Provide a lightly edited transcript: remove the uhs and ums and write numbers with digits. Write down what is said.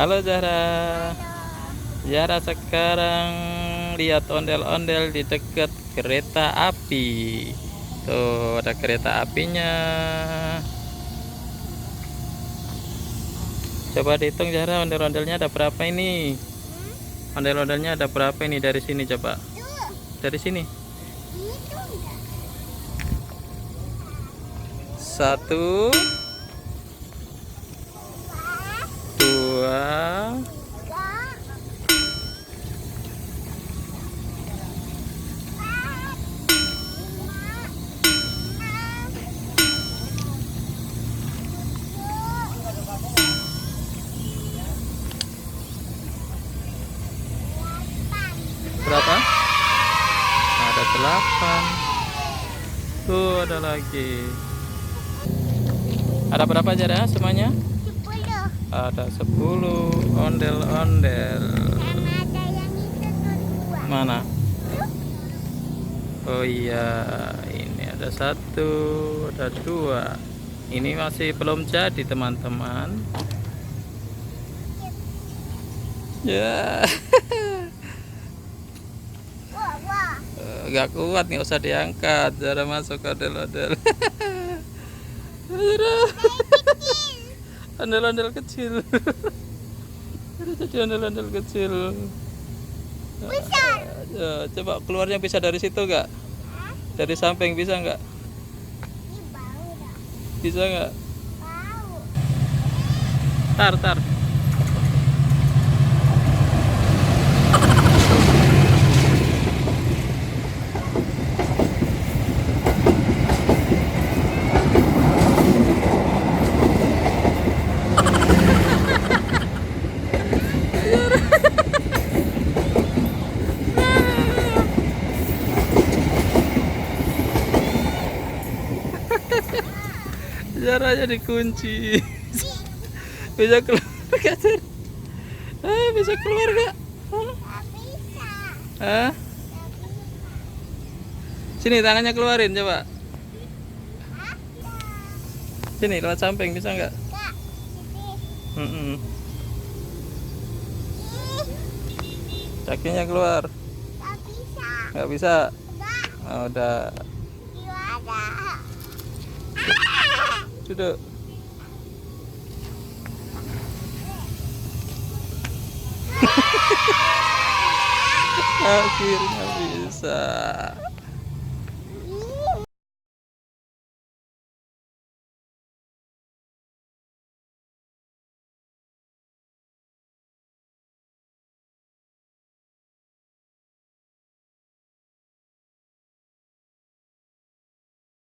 Halo Zahra. Halo. Zahra sekarang lihat ondel-ondel di dekat kereta api. Tuh ada kereta apinya. Coba dihitung Zahra, ondel-ondelnya ada berapa ini? Ondel-ondelnya ada berapa ini dari sini coba? Tuh, Dari sini. itu enggak. Satu, dua, Tiga, berapa? Ada 8. Tuh ada lagi. Ada berapa Zahra semuanya? 10. Ada 10 ondel-ondel. Sama ada yang itu tuh 2. Mana? Oh iya, ini ada 1, ada 2. Ini masih belum jadi teman-teman. Ya, Wah, wah. nggak kuat, nggak usah diangkat. Cara masuk ke ondel-ondel. Zara, ondel-ondel kecil. Ada jadi ondel-ondel kecil. Besar. Ya, coba keluarnya bisa dari situ nggak? Dari samping bisa nggak? Ini bau dah. Bisa nggak? Bau. Tar. Caranya dikunci. Bisa keluar gak Zara? Bisa keluar gak? Nggak bisa. Hah? Nggak bisa. Sini tangannya keluarin coba. Ada. Sini lewat samping bisa nggak? Nggak. Sini. Mm-mm. Ih, Kakinya keluar. nggak bisa. Nggak bisa. Nggak. Oh, udah. Gimana? Duduk. Akhirnya bisa.